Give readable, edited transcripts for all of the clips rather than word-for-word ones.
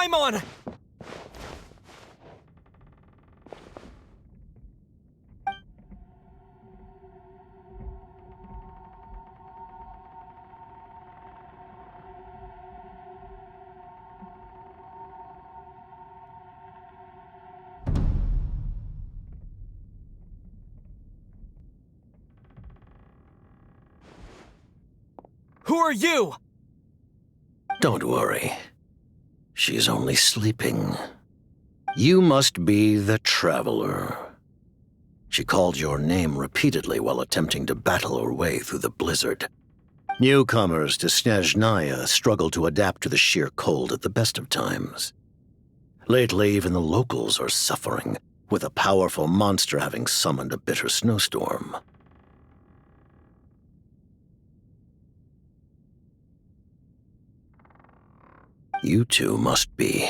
Paimon! Who are you? Don't worry. She's only sleeping. You must be the Traveler. She called your name repeatedly while attempting to battle her way through the blizzard. Newcomers to Snezhnaya struggle to adapt to the sheer cold at the best of times. Lately, even the locals are suffering, with a powerful monster having summoned a bitter snowstorm. You two must be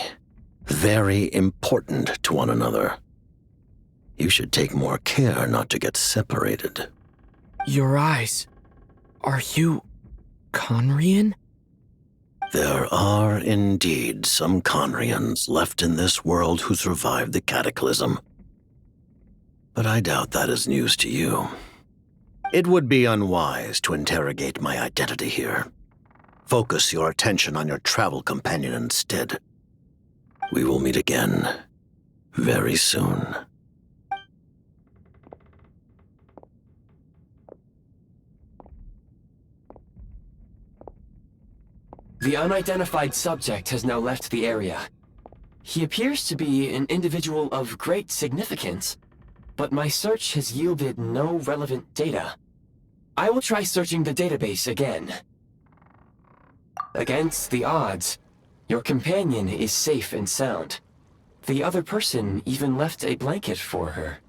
very important to one another. You should take more care not to get separated. Your eyes. Are you Conrian? There are indeed some Conrians left in this world who survived the cataclysm. But I doubt that is news to you. It would be unwise to interrogate my identity here. Focus your attention on your travel companion instead. We will meet again very soon. The unidentified subject has now left the area. He appears to be an individual of great significance, but my search has yielded no relevant data. I will try searching the database again. Against the odds, your companion is safe and sound. The other person even left a blanket for her.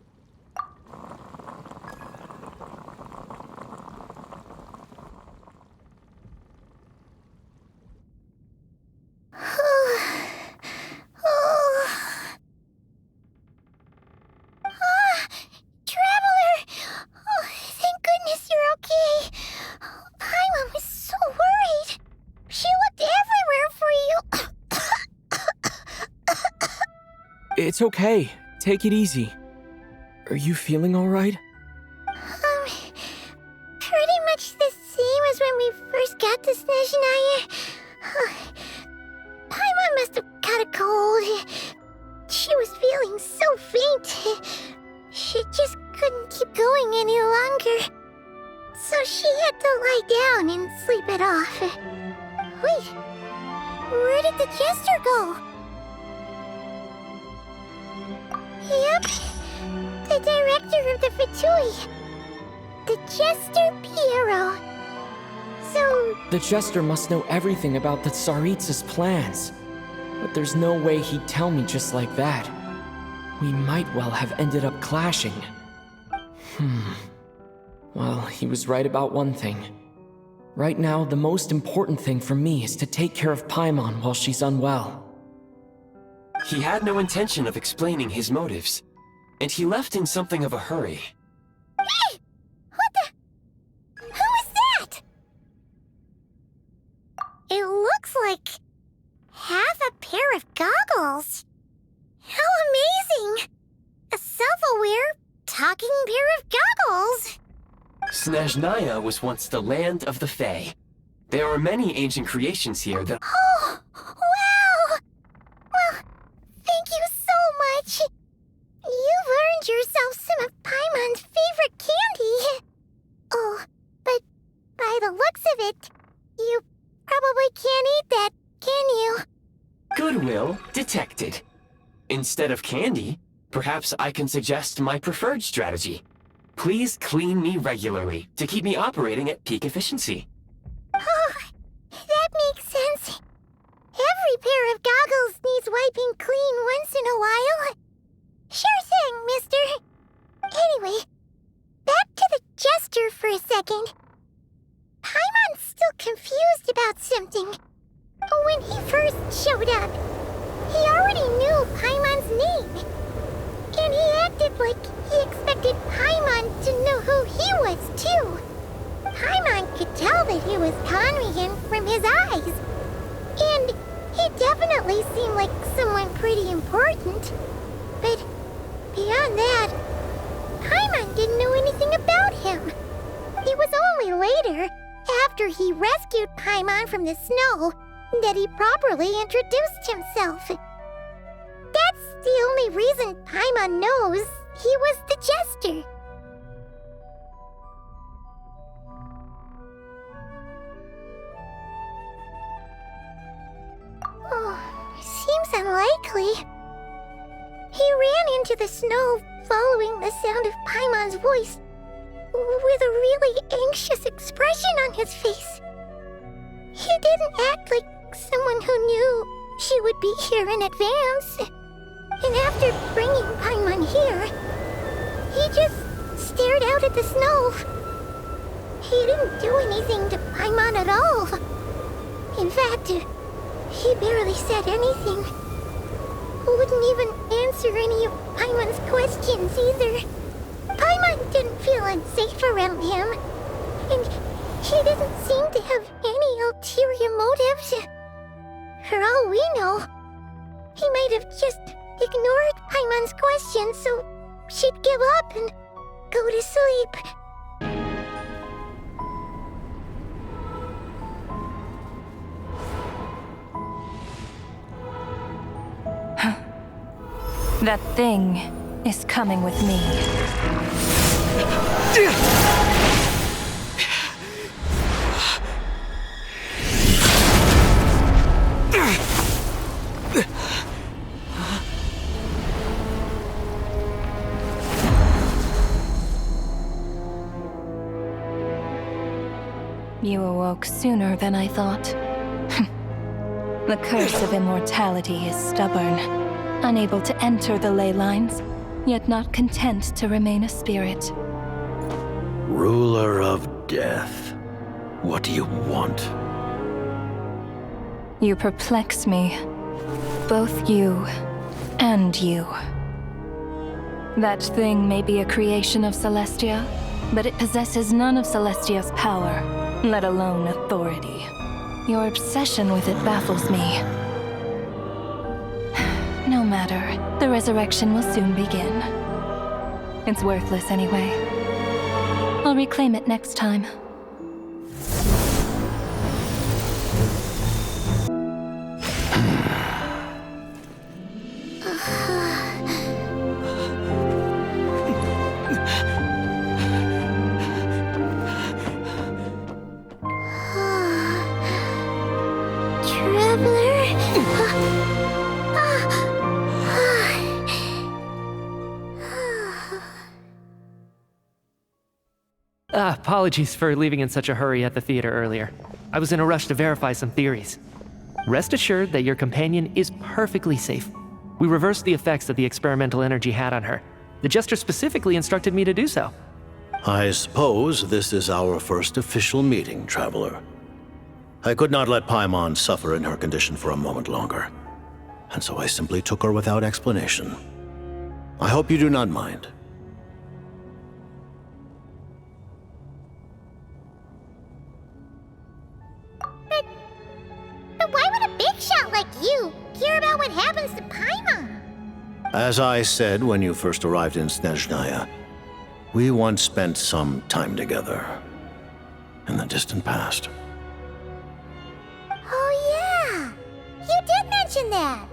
It's okay. Take it easy. Are you feeling alright? Pretty much the same as when we first got to Snezhnaya. Paimon must have caught a cold. She was feeling so faint. She just couldn't keep going any longer. So she had to lie down and sleep it off. Wait, where did the Jester go? Yep, the director of the Fatui. The Jester Pierro. So... The Jester must know everything about the Tsaritsa's plans. But there's no way he'd tell me just like that. We might well have ended up clashing. Well, he was right about one thing. Right now, the most important thing for me is to take care of Paimon while she's unwell. He had no intention of explaining his motives, and he left in something of a hurry. Hey! What the... Who is that? It looks like... half a pair of goggles. How amazing! A self-aware, talking pair of goggles. Snezhnaya was once the land of the Fae. There are many ancient creations here that... Oh, wow! Well, thank you so much. You've earned yourself some of Paimon's favorite candy. Oh, but by the looks of it, you probably can't eat that, can you? Goodwill detected. Instead of candy, perhaps I can suggest my preferred strategy. Please clean me regularly to keep me operating at peak efficiency. Oh, that makes sense. Every pair of goggles needs wiping clean once in a while. Sure thing, mister. Anyway, back to the Jester for a second. Paimon's still confused about something. When he first showed up, he already knew Paimon's name. And he acted like he expected Paimon to know who he was, too. Paimon could tell that he was Conrian from his eyes. And he He definitely seemed like someone pretty important. But beyond that, Paimon didn't know anything about him. It was only later, after he rescued Paimon from the snow, that he properly introduced himself. That's the only reason Paimon knows he was the Jester. Oh, seems unlikely. He ran into the snow following the sound of Paimon's voice, with a really anxious expression on his face. He didn't act like someone who knew she would be here in advance. And after bringing Paimon here, he just stared out at the snow. He didn't do anything to Paimon at all. In fact, he barely said anything. Wouldn't even answer any of Paimon's questions either. Paimon didn't feel unsafe around him, and he didn't seem to have any ulterior motives. For all we know, he might have just ignored Paimon's questions so she'd give up and go to sleep. That thing is coming with me. You awoke sooner than I thought. The curse of immortality is stubborn, unable to enter the ley lines, yet not content to remain a spirit. Ruler of Death, what do you want? You perplex me. Both you and you. That thing may be a creation of Celestia, but it possesses none of Celestia's power, let alone authority. Your obsession with it baffles me. No matter, the resurrection will soon begin. It's worthless anyway. I'll reclaim it next time. Apologies for leaving in such a hurry at the theater earlier. I was in a rush to verify some theories. Rest assured that your companion is perfectly safe. We reversed the effects that the experimental energy had on her. The Jester specifically instructed me to do so. I suppose this is our first official meeting, Traveler. I could not let Paimon suffer in her condition for a moment longer, and so I simply took her without explanation. I hope you do not mind. But why would a big shot like you care about what happens to Paimon? As I said when you first arrived in Snezhnaya, we once spent some time together in the distant past. Oh yeah, you did mention that.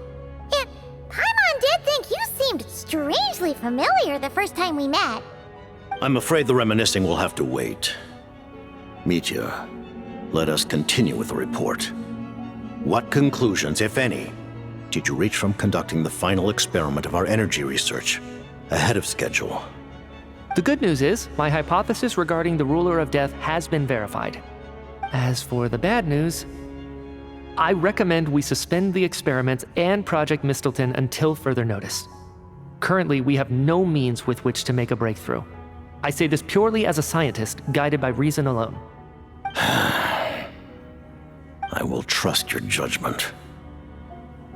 And Paimon did think you seemed strangely familiar the first time we met. I'm afraid the reminiscing will have to wait. Mitya, let us continue with the report. What conclusions, if any, did you reach from conducting the final experiment of our energy research ahead of schedule? The good news is, my hypothesis regarding the Ruler of Death has been verified. As for the bad news, I recommend we suspend the experiments and Project Mistleton until further notice. Currently, we have no means with which to make a breakthrough. I say this purely as a scientist, guided by reason alone. I will trust your judgment.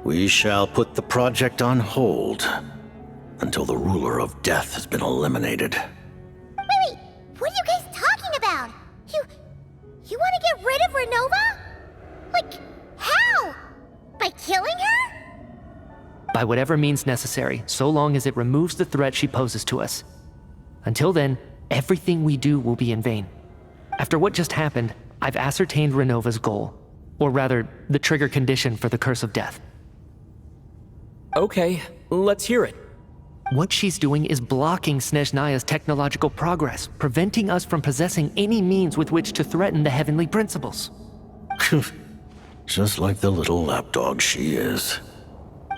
We shall put the project on hold until the Ruler of Death has been eliminated. Wait, what are you guys talking about? You want to get rid of Ronova? Like, how? By killing by whatever means necessary, so long as it removes the threat she poses to us. Until then, everything we do will be in vain. After what just happened, I've ascertained Ronova's goal, or rather, the trigger condition for the Curse of Death. Okay, let's hear it. What she's doing is blocking Snezhnaya's technological progress, preventing us from possessing any means with which to threaten the heavenly principles. Just like the little lapdog she is.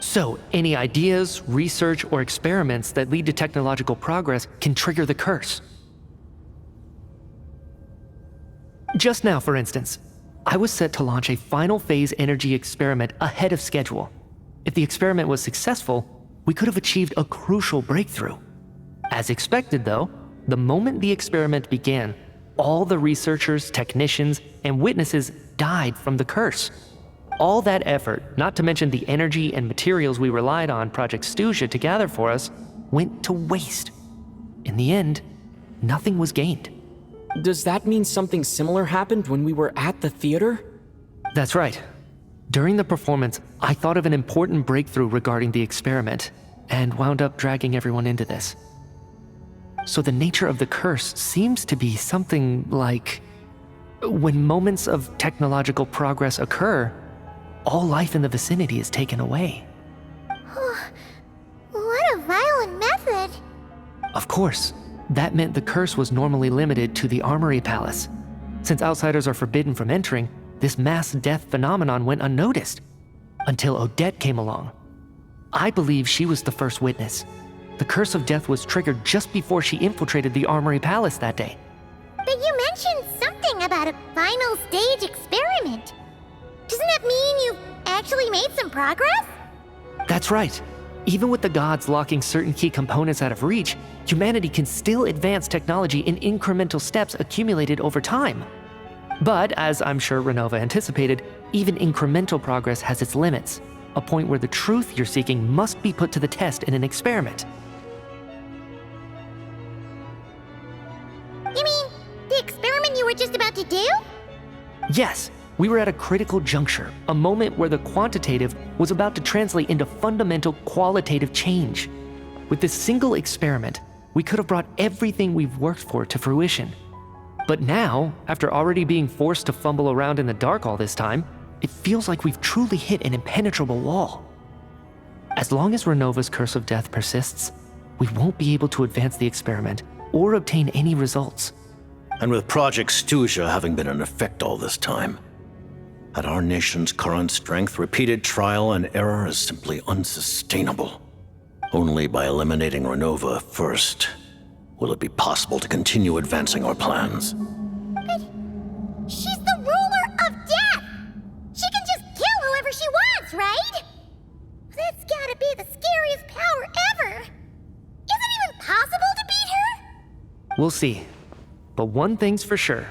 So, any ideas, research, or experiments that lead to technological progress can trigger the curse. Just now, for instance, I was set to launch a final phase energy experiment ahead of schedule. If the experiment was successful, we could have achieved a crucial breakthrough. As expected, though, the moment the experiment began, all the researchers, technicians, and witnesses died from the curse. All that effort, not to mention the energy and materials we relied on Project Snezhnaya to gather for us, went to waste. In the end, nothing was gained. Does that mean something similar happened when we were at the theater? That's right. During the performance, I thought of an important breakthrough regarding the experiment, and wound up dragging everyone into this. So the nature of the curse seems to be something like, when moments of technological progress occur, all life in the vicinity is taken away. What a violent method. Of course, that meant the curse was normally limited to the Armory Palace. Since outsiders are forbidden from entering, this mass death phenomenon went unnoticed, until Odette came along. I believe she was the first witness. The curse of death was triggered just before she infiltrated the Armory Palace that day. But you mentioned something about a final stage experiment. Doesn't that mean you've actually made some progress? That's right. Even with the gods locking certain key components out of reach, humanity can still advance technology in incremental steps accumulated over time. But, as I'm sure Ronova anticipated, even incremental progress has its limits, a point where the truth you're seeking must be put to the test in an experiment. You mean, the experiment you were just about to do? Yes, we were at a critical juncture, a moment where the quantitative was about to translate into fundamental qualitative change. With this single experiment, we could have brought everything we've worked for to fruition. But now, after already being forced to fumble around in the dark all this time, it feels like we've truly hit an impenetrable wall. As long as Ronova's Curse of Death persists, we won't be able to advance the experiment or obtain any results. And with Project Snezhnaya having been in effect all this time, at our nation's current strength, repeated trial and error is simply unsustainable. Only by eliminating Ronova first will it be possible to continue advancing our plans. But she's the ruler of death! She can just kill whoever she wants, right? That's gotta be the scariest power ever! Is it even possible to beat her? We'll see. But one thing's for sure.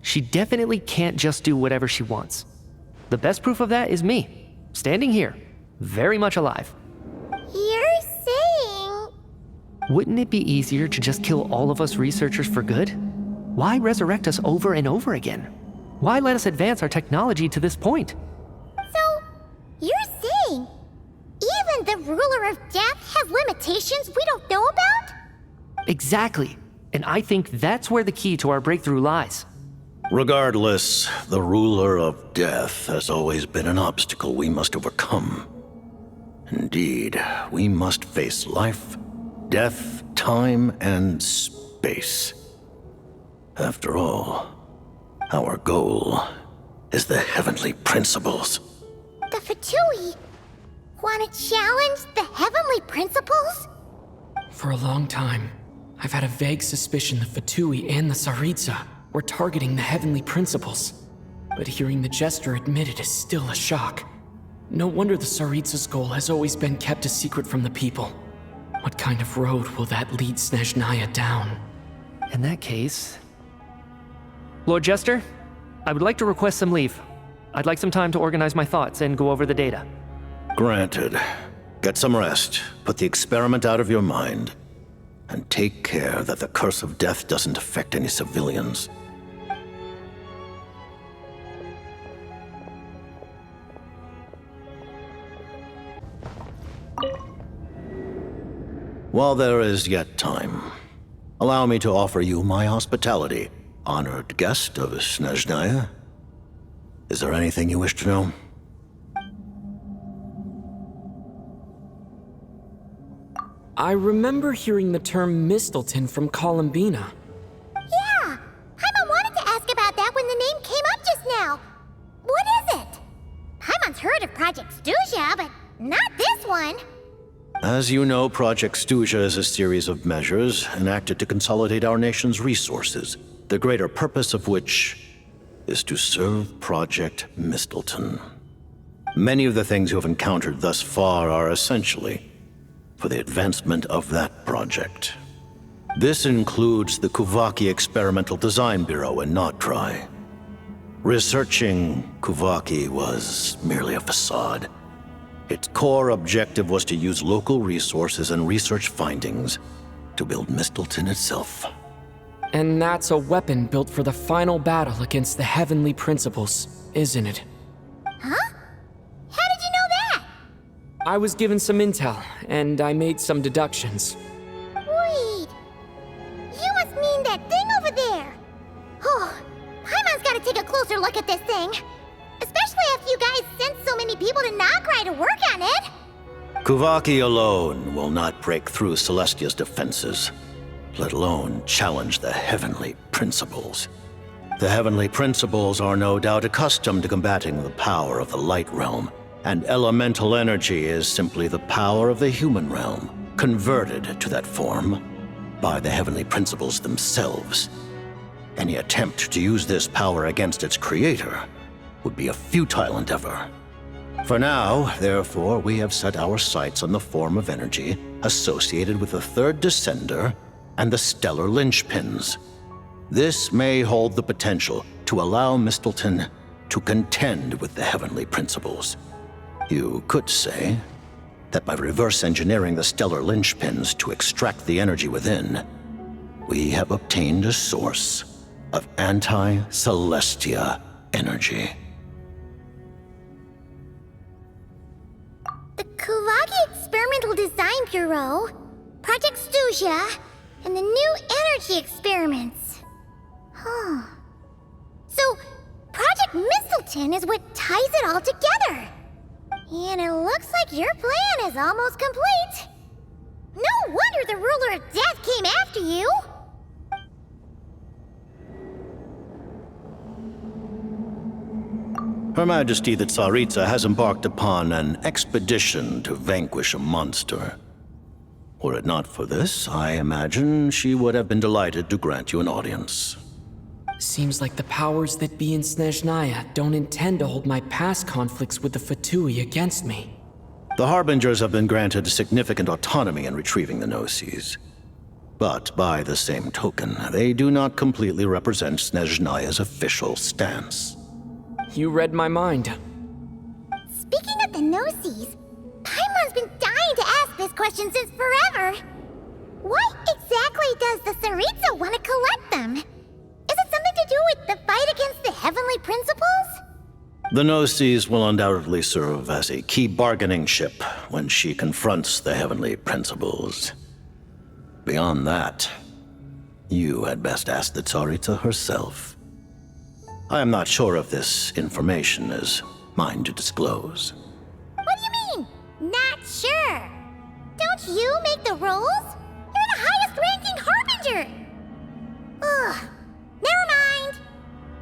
She definitely can't just do whatever she wants. The best proof of that is me, standing here, very much alive. You're saying... Wouldn't it be easier to just kill all of us researchers for good? Why resurrect us over and over again? Why let us advance our technology to this point? So, you're saying even the ruler of death has limitations we don't know about? Exactly. And I think that's where the key to our breakthrough lies. Regardless, the ruler of death has always been an obstacle we must overcome. Indeed, we must face life, death, time, and space. After all, our goal is the heavenly principles. The Fatui want to challenge the heavenly principles? For a long time, I've had a vague suspicion the Fatui and the Tsaritsa were targeting the heavenly principles. But hearing the Jester admit it is still a shock. No wonder the Tsaritsa's goal has always been kept a secret from the people. What kind of road will that lead Snezhnaya down? In that case... Lord Jester, I would like to request some leave. I'd like some time to organize my thoughts and go over the data. Granted. Get some rest, put the experiment out of your mind, and take care that the Curse of Death doesn't affect any civilians. While there is yet time, allow me to offer you my hospitality, honored guest of Snezhnaya. Is there anything you wish to know? I remember hearing the term Mistleton from Columbina. Yeah, Paimon wanted to ask about that when the name came up just now. What is it? Paimon's heard of Project Snezhnaya, but not this one. As you know, Project Snezhnaya is a series of measures enacted to consolidate our nation's resources, the greater purpose of which is to serve Project Mistleton. Many of the things you have encountered thus far are essentially for the advancement of that project. This includes the Kuvaki Experimental Design Bureau in Notdry. Researching Kuvaki was merely a facade. Its core objective was to use local resources and research findings to build Mistleton itself. And that's a weapon built for the final battle against the Heavenly Principles, isn't it? Huh? How did you know that? I was given some intel, and I made some deductions. Wait. You must mean that thing over there. Oh, Paimon's gotta take a closer look at this thing. Especially after you guys sent so many people to Notdry to work on it. Kuvaki alone will not break through Celestia's defenses, let alone challenge the Heavenly Principles. The Heavenly Principles are no doubt accustomed to combating the power of the Light Realm, and elemental energy is simply the power of the human realm, converted to that form by the Heavenly Principles themselves. Any attempt to use this power against its creator would be a futile endeavor. For now, therefore, we have set our sights on the form of energy associated with the Third Descender and the Stellar Linchpins. This may hold the potential to allow Mistleton to contend with the Heavenly Principles. You could say that by reverse engineering the Stellar Linchpins to extract the energy within, we have obtained a source of anti-Celestia energy. The Kuvaki Experimental Design Bureau, Project Snezhnaya, and the new energy experiments. Huh. So, Project Mistleton is what ties it all together. And it looks like your plan is almost complete. No wonder the Ruler of Death came after you. Her Majesty the Tsaritsa has embarked upon an expedition to vanquish a monster. Were it not for this, I imagine she would have been delighted to grant you an audience. Seems like the powers that be in Snezhnaya don't intend to hold my past conflicts with the Fatui against me. The Harbingers have been granted significant autonomy in retrieving the Gnosis. But by the same token, they do not completely represent Snezhnaya's official stance. You read my mind. Speaking of the Gnosis, Paimon's been dying to ask this question since forever. Why exactly does the Tsaritsa want to collect them? Is it something to do with the fight against the Heavenly Principles? The Gnosis will undoubtedly serve as a key bargaining chip when she confronts the Heavenly Principles. Beyond that, you had best ask the Tsaritsa herself. I am not sure if this information is mine to disclose. What do you mean, not sure? Don't you make the rules? You're the highest-ranking Harbinger! Ugh, never mind.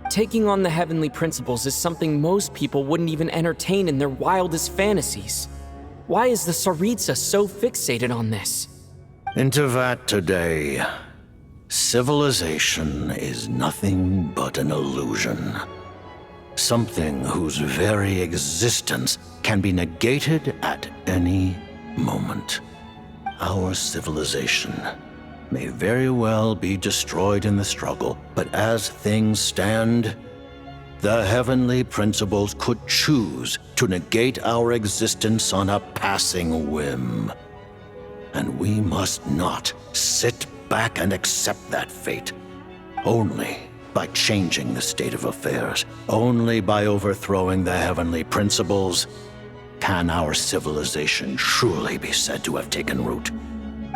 Taking on the Heavenly Principles is something most people wouldn't even entertain in their wildest fantasies. Why is the Tsaritsa so fixated on this? Into that today, civilization is nothing but an illusion. Something whose very existence can be negated at any moment. Our civilization may very well be destroyed in the struggle, but as things stand, the Heavenly Principles could choose to negate our existence on a passing whim. And we must not sit back and accept that fate. Only by changing the state of affairs, only by overthrowing the Heavenly Principles, can our civilization truly be said to have taken root.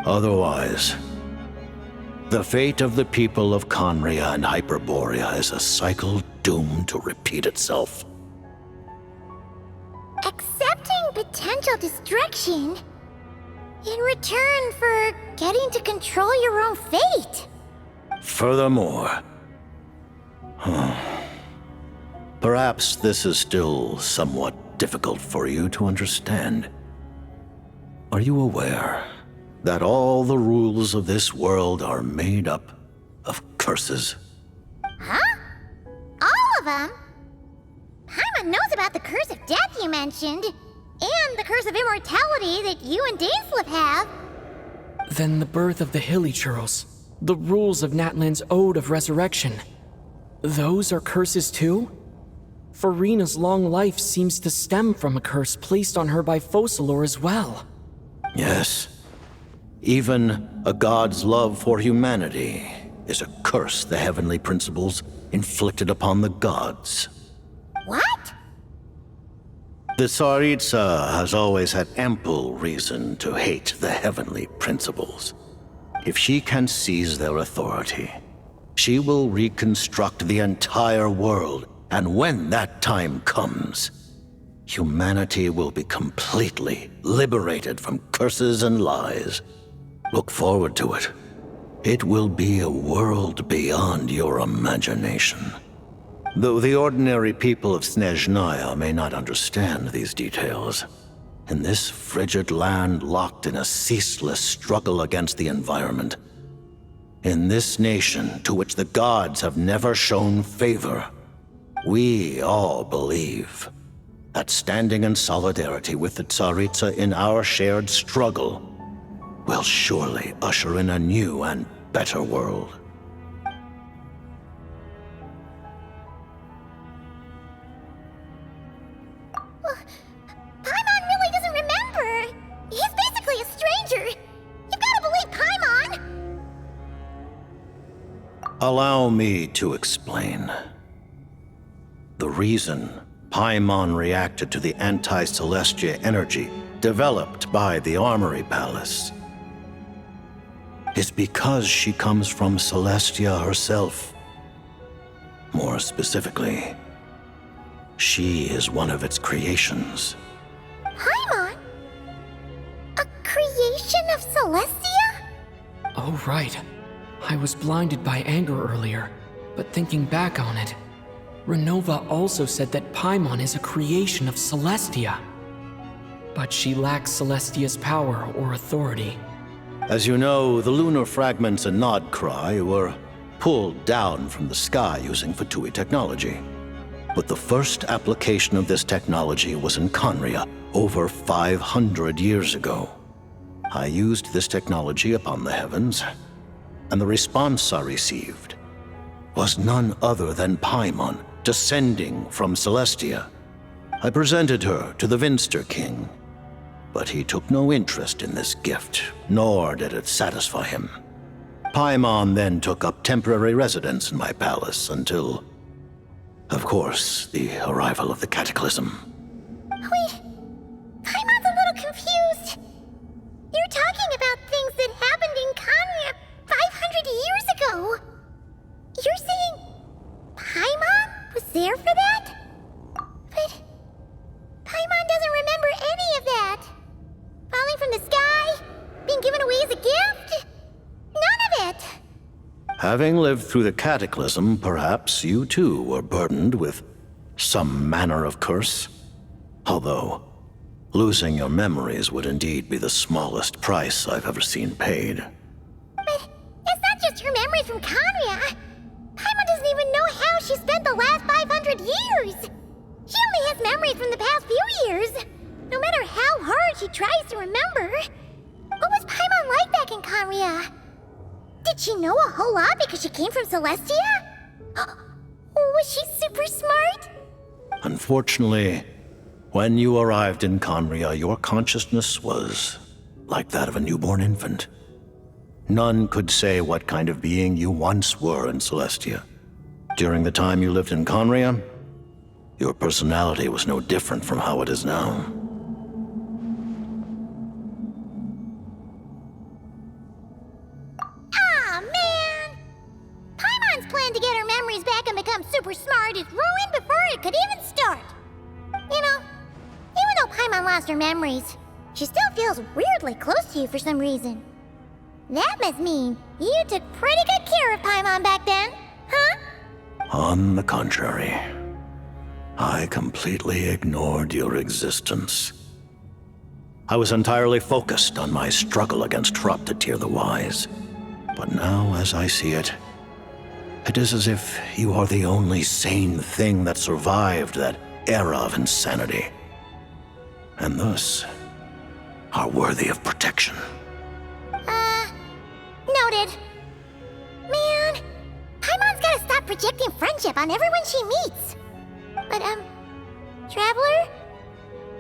Otherwise, the fate of the people of Conria and Hyperborea is a cycle doomed to repeat itself. Accepting potential destruction in return for getting to control your own fate. Furthermore, perhaps this is still somewhat difficult for you to understand. Are you aware that all the rules of this world are made up of curses? Huh? All of them? Paimon knows about the curse of death you mentioned, and the curse of immortality that you and Dainsleif have. Then the birth of the Hilichurls, the rules of Natlan's Ode of Resurrection. Those are curses too? Farina's long life seems to stem from a curse placed on her by Focalor as well. Yes. Even a god's love for humanity is a curse the heavenly principles inflicted upon the gods. What? The Tsaritsa has always had ample reason to hate the heavenly principles. If she can seize their authority, she will reconstruct the entire world, and when that time comes, humanity will be completely liberated from curses and lies. Look forward to it. It will be a world beyond your imagination. Though the ordinary people of Snezhnaya may not understand these details, in this frigid land locked in a ceaseless struggle against the environment, in this nation to which the gods have never shown favor, we all believe that standing in solidarity with the Tsaritsa in our shared struggle will surely usher in a new and better world. Paimon really doesn't remember. He's basically a stranger. You've got to believe Paimon. Allow me to explain. The reason Paimon reacted to the anti-Celestia energy developed by the Armory Palace is because she comes from Celestia herself. More specifically, she is one of its creations. Paimon? A creation of Celestia? Oh, right. I was blinded by anger earlier, but thinking back on it, Ronova also said that Paimon is a creation of Celestia. But she lacks Celestia's power or authority. As you know, the lunar fragments in Nodcry were pulled down from the sky using Fatui technology. But the first application of this technology was in Conria over 500 years ago. I used this technology upon the heavens, and the response I received was none other than Paimon descending from Celestia. I presented her to the Vinster King, but he took no interest in this gift, nor did it satisfy him. Paimon then took up temporary residence in my palace until, of course, the arrival of the Cataclysm. Wait, Paimon's a little confused. You're talking about things that happened in Conria 500 years ago. You're saying Paimon was there for that? But Paimon doesn't remember any of that. Falling from the sky? Being given away as a gift? None of it! Having lived through the Cataclysm, perhaps you too were burdened with some manner of curse. Although, losing your memories would indeed be the smallest price I've ever seen paid. But it's not just her memories from Conria. Paimon doesn't even know how she spent the last 500 years. She only has memories from the past few years. No matter how hard she tries to remember. What was Paimon like back in Conria? Did she know a whole lot because she came from Celestia? Was she super smart? Unfortunately, when you arrived in Conria, your consciousness was like that of a newborn infant. None could say what kind of being you once were in Celestia. During the time you lived in Conria, your personality was no different from how it is now. plan to get her memories back and become super smart is ruined before it could even start. You know, even though Paimon lost her memories, she still feels weirdly close to you for some reason. That must mean you took pretty good care of Paimon back then, huh? On the contrary, I completely ignored your existence. I was entirely focused on my struggle against Troptatir the Wise. But now, as I see it, it is as if you are the only sane thing that survived that era of insanity. And thus, are worthy of protection. Noted. Man, Paimon's gotta stop projecting friendship on everyone she meets. But, Traveler?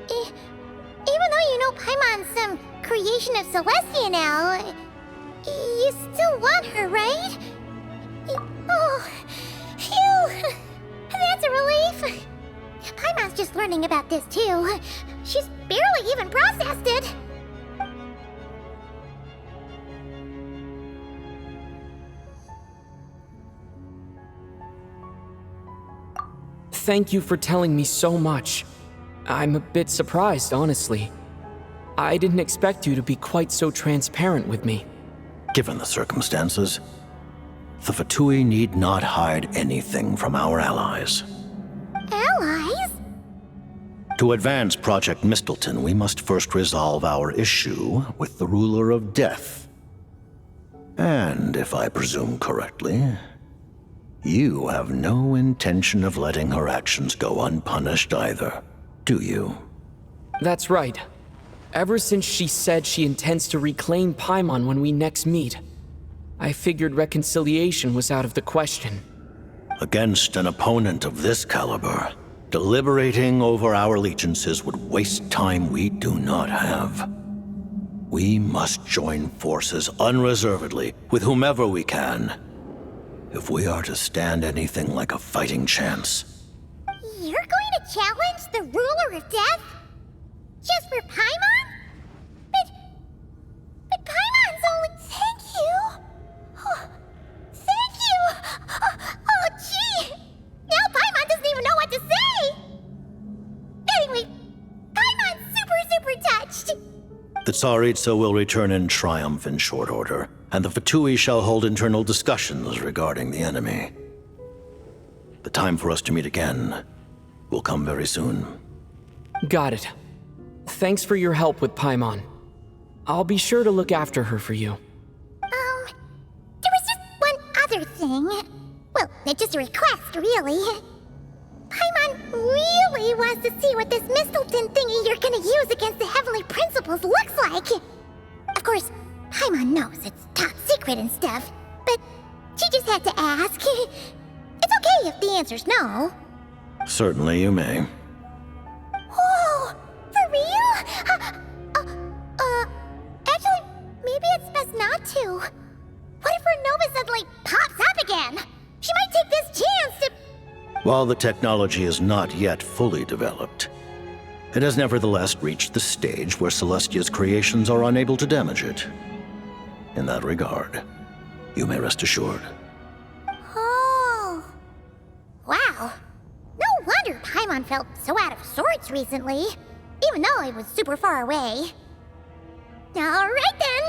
Even though you know Paimon's some creation of Celestia now, you still want her, right? Oh, phew! That's a relief. Paimon's just learning about this, too. She's barely even processed it. Thank you for telling me so much. I'm a bit surprised, honestly. I didn't expect you to be quite so transparent with me. Given the circumstances, the Fatui need not hide anything from our allies. Allies? To advance Project Mistleton, we must first resolve our issue with the Ruler of Death. And, if I presume correctly, you have no intention of letting her actions go unpunished either, do you? That's right. Ever since she said she intends to reclaim Paimon when we next meet, I figured reconciliation was out of the question. Against an opponent of this caliber, deliberating over our allegiances would waste time we do not have. We must join forces unreservedly with whomever we can, if we are to stand anything like a fighting chance. You're going to challenge the Ruler of Death? Just for Paimon? But Paimon's only... Thank you! Oh, thank you! Oh, gee! Now Paimon doesn't even know what to say! Anyway, Paimon's super touched! The Tsaritsa will return in triumph in short order, and the Fatui shall hold internal discussions regarding the enemy. The time for us to meet again will come very soon. Got it. Thanks for your help with Paimon. I'll be sure to look after her for you. There was just one other thing. Well, it's just a request, really. Paimon really wants to see what this Mistleton thingy you're gonna use against the Heavenly Principles looks like. Of course, Paimon knows it's top secret and stuff, but she just had to ask. It's okay if the answer's no. Certainly you may. Oh, for real? Actually, maybe it's best not to. What if Ronova suddenly pops up again? She might take this chance to... While the technology is not yet fully developed, it has nevertheless reached the stage where Celestia's creations are unable to damage it. In that regard, you may rest assured. Oh. Wow. No wonder Paimon felt so out of sorts recently, even though it was super far away. Alright then.